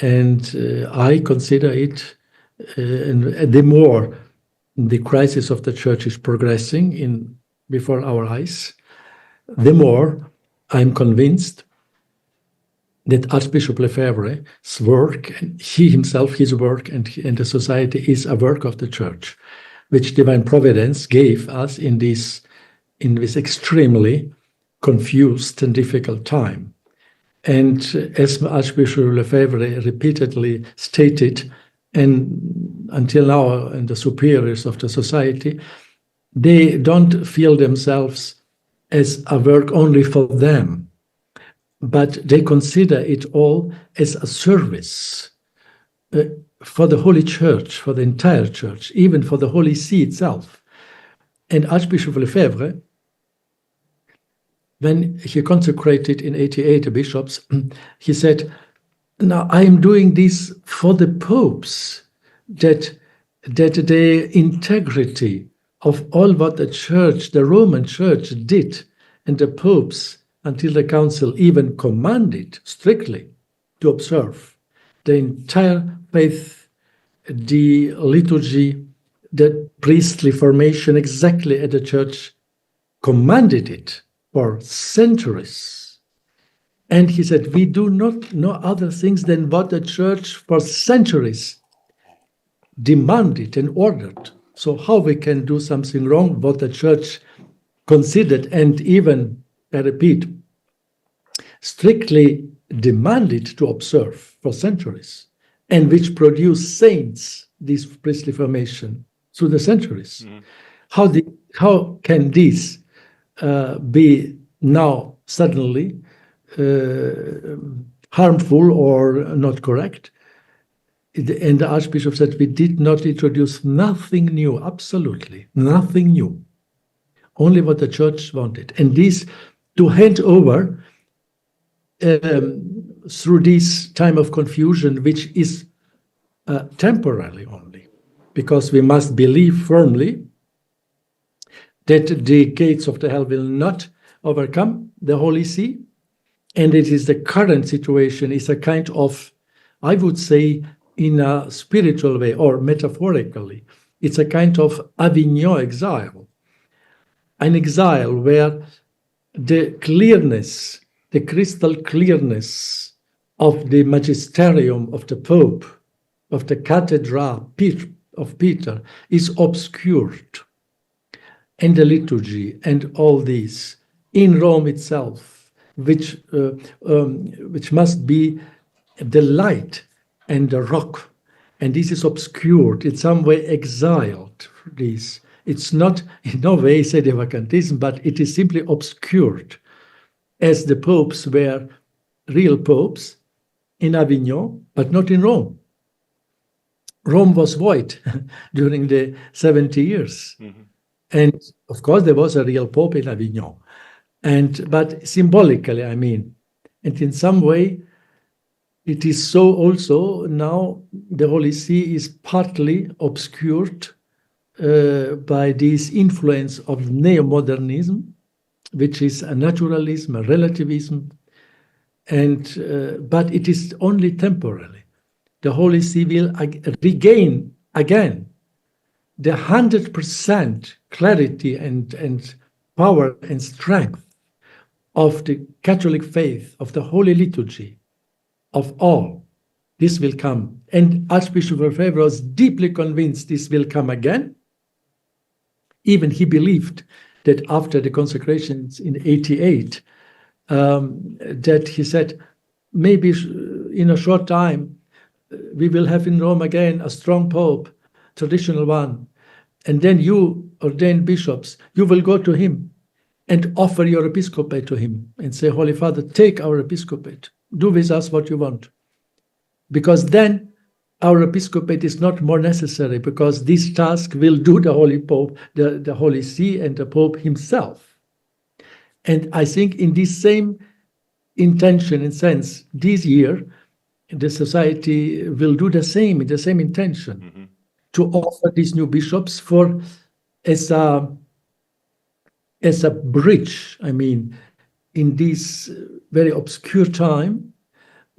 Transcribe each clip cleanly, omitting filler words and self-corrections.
And I consider it, and the more the crisis of the church is progressing before our eyes, the more I'm convinced that Archbishop Lefebvre's work, he himself, his work, and the society is a work of the church, which divine providence gave us in this extremely confused and difficult time. And as Archbishop Lefebvre repeatedly stated, and until now, and the superiors of the society, they don't feel themselves as a work only for them, but they consider it all as a service for the Holy Church, for the entire Church, even for the Holy See itself. And Archbishop Lefebvre, when he consecrated in 88 bishops, he said, now I am doing this for the popes, that the integrity of all what the Church, the Roman Church did, and the popes until the council even commanded strictly to observe the entire faith, the liturgy, the priestly formation exactly as the Church commanded it for centuries. And he said, we do not know other things than what the Church for centuries demanded and ordered. So how we can do something wrong, what the Church considered and even, I repeat, strictly demanded to observe for centuries, and which produced saints, this priestly formation, through the centuries. Mm. How can this be now suddenly harmful or not correct? And the Archbishop said, we did not introduce nothing new, absolutely nothing new, only what the Church wanted. And this to hand over through this time of confusion, which is temporarily only, because we must believe firmly that the gates of the hell will not overcome the Holy See, and it is the current situation is a kind of, I would say, in a spiritual way or metaphorically, it's a kind of Avignon exile, an exile where the clearness, the crystal clearness of the magisterium of the Pope, of the cathedral of Peter, is obscured. And the liturgy and all this in Rome itself, which must be the light and the rock, and this is obscured, in some way exiled. This it's not in no way sedevacantism, but it is simply obscured, as the popes were real popes in Avignon, but not in Rome. Rome was void during the 70 years. Mm-hmm. And of course, there was a real pope in Avignon. But symbolically, I mean, and in some way, it is so also now the Holy See is partly obscured by this influence of neo-modernism, which is a naturalism, a relativism, but it is only temporarily. The Holy See will regain again the 100% clarity and power and strength of the Catholic faith, of the Holy Liturgy, of all. This will come. And Archbishop Lefebvre was deeply convinced this will come again. Even he believed that after the consecrations in 88, that he said, maybe in a short time, we will have in Rome again a strong pope, traditional one. And then you, ordained bishops, you will go to him and offer your episcopate to him and say, Holy Father, take our episcopate. Do with us what you want. Because then our episcopate is not more necessary, because this task will do the Holy Pope, the Holy See and the Pope himself. And I think in this same intention and sense, this year, the society will do the same, in the same intention, mm-hmm. to offer these new bishops as a bridge, I mean, in this very obscure time,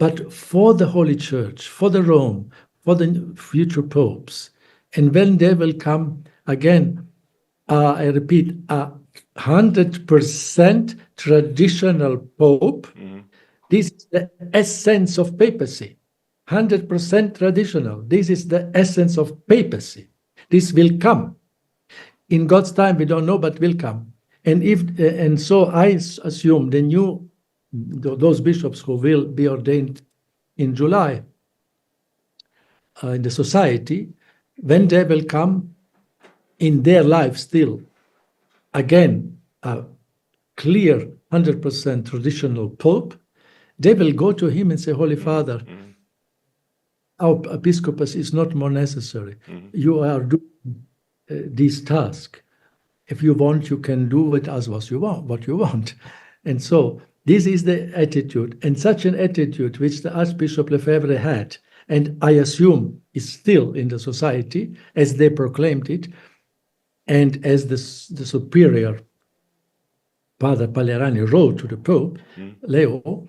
but for the Holy Church, for the Rome, for the future popes. And when they will come again, I repeat, a 100% traditional pope, this is the essence of papacy. 100% traditional. This is the essence of papacy. This will come. In God's time, we don't know, but will come. And so I assume those bishops who will be ordained in July in the society, when they will come in their life still, again, a clear 100% traditional pope, they will go to him and say, Holy Father, our episcopus is not more necessary. You are doing this task. If you want, you can do with us what you want. And so this is the attitude, and such an attitude which the Archbishop Lefebvre had, and I assume is still in the society, as they proclaimed it, and as the superior Father Palerani wrote to the Pope, Leo,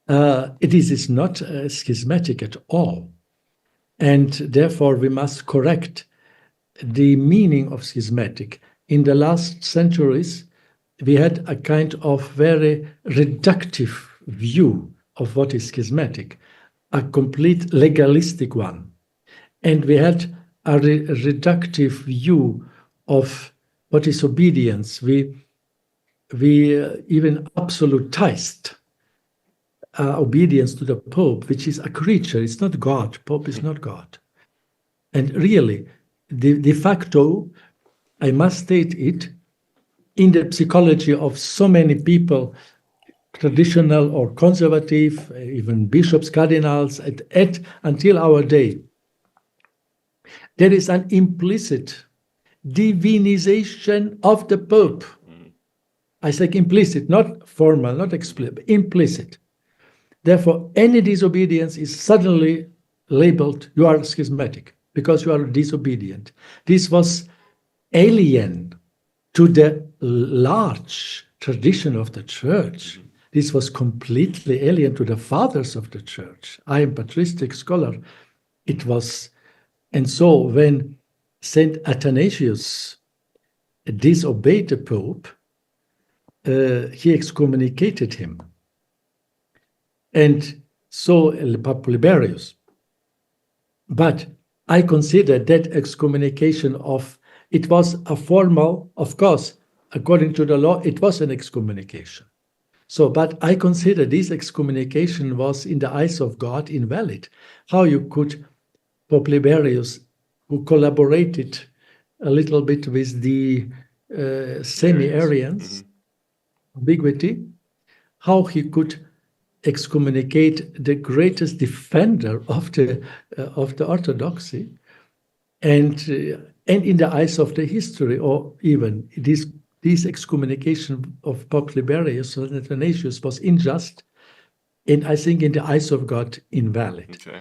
it is not schismatic at all. And therefore we must correct the meaning of schismatic. In the last centuries, we had a kind of very reductive view of what is schismatic, a complete legalistic one. And we had a reductive view of what is obedience. We even absolutized obedience to the Pope, which is a creature. It's not God. Pope is not God. And really, de facto, I must state it, in the psychology of so many people, traditional or conservative, even bishops, cardinals, until our day, there is an implicit divinization of the Pope. I say implicit, not formal, not explicit, implicit. Therefore, any disobedience is suddenly labeled, you are schismatic, because you are disobedient. This was alien to the large tradition of the Church. This was completely alien to the fathers of the Church. I am a patristic scholar. It was, and so when Saint Athanasius disobeyed the Pope, he excommunicated him. And so Pope Liberius. But I consider that excommunication it was a formal, of course, according to the law, it was an excommunication. So, but I consider this excommunication was in the eyes of God invalid. How you could, Pope Liberius, who collaborated a little bit with the semi-Arians, ambiguity, how he could excommunicate the greatest defender of the orthodoxy, and in the eyes of the history, or even this excommunication of Pope Liberius or Athanasius was unjust, and I think in the eyes of God invalid. Okay.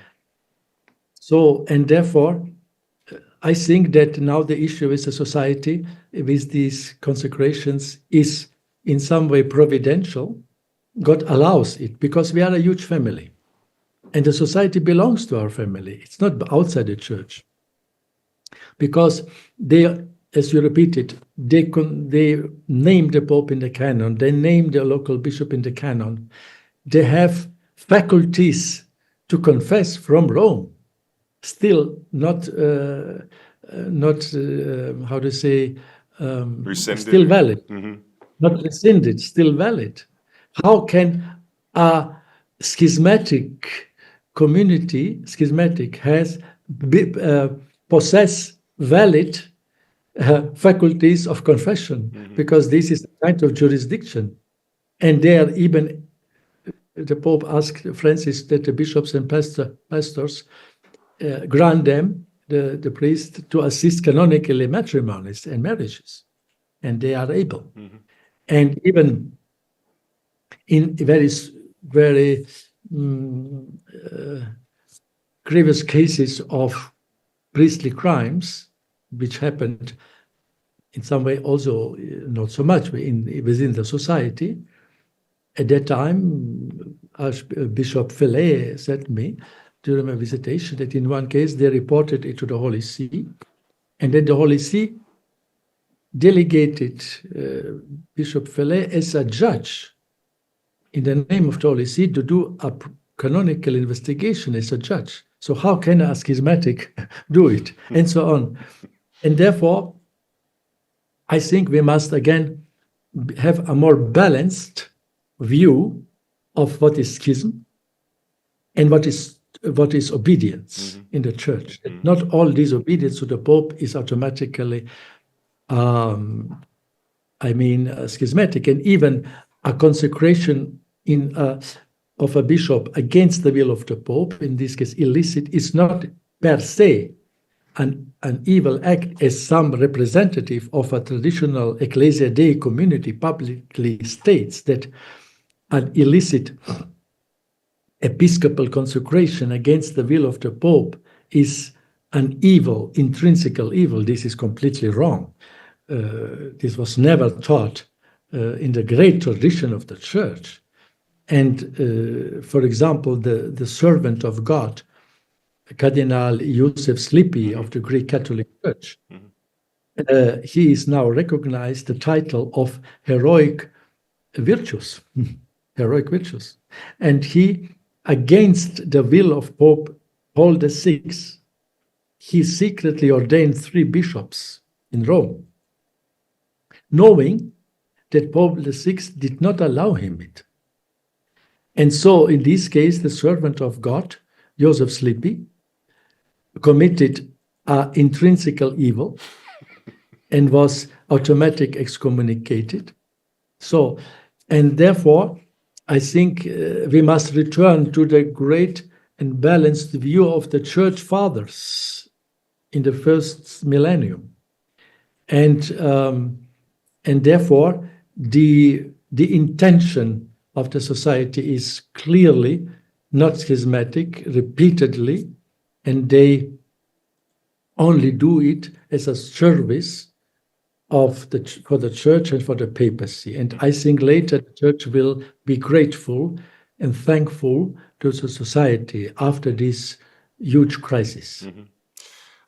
So, and therefore, I think that now the issue with the society, with these consecrations, is in some way providential. God allows it because we are a huge family, and the society belongs to our family. It's not outside the Church, because they, as you repeated, they name the Pope in the canon, they name the local bishop in the canon, they have faculties to confess from Rome, still not how to say, still valid, not rescinded, still valid. How can a schismatic community, possess valid faculties of confession? Because this is a kind of jurisdiction. And there even, the Pope asked Francis that the bishops and pastors grant them, the priest, to assist canonically matrimonies and marriages. And they are able. And even in very, very grievous cases of priestly crimes, which happened in some way also not so much within the society, at that time, Archbishop Felay said to me during my visitation that in one case they reported it to the Holy See, and then the Holy See delegated Bishop Felay as a judge in the name of the Holy See to do a canonical investigation as a judge. So how can a schismatic do it? And so on. And therefore, I think we must again have a more balanced view of what is schism and what is obedience in the church. Not all disobedience to the Pope is automatically schismatic, and even a consecration of a bishop against the will of the Pope, in this case illicit, is not per se an evil act, as some representative of a traditional Ecclesia Dei community publicly states that an illicit episcopal consecration against the will of the Pope is an evil, intrinsical evil. This is completely wrong. This was never taught in the great tradition of the Church. And for example, the servant of God, Cardinal Joseph Sleepy of the Greek Catholic Church, he is now recognized the title of heroic virtues, heroic virtues. And he, against the will of Pope Paul VI, he secretly ordained 3 bishops in Rome, knowing that Pope VI did not allow him it. And so in this case, the servant of God, Joseph Sleepy, committed an intrinsical evil and was automatically excommunicated. So, and therefore, I think we must return to the great and balanced view of the Church Fathers in the first millennium. And therefore, the intention of the society is clearly not schismatic, repeatedly, and they only do it as a service for the Church and for the papacy. And I think later the Church will be grateful and thankful to the society after this huge crisis.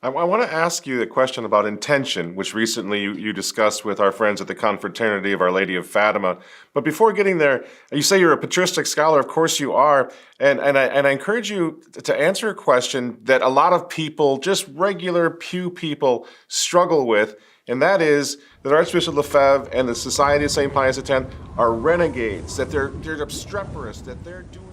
I want to ask you a question about intention, which recently you discussed with our friends at the Confraternity of Our Lady of Fatima. But before getting there, you say you're a patristic scholar. Of course you are. And I encourage you to answer a question that a lot of people, just regular pew people, struggle with. And that is that Archbishop Lefebvre and the Society of St. Pius X are renegades, that they're obstreperous, that they're doing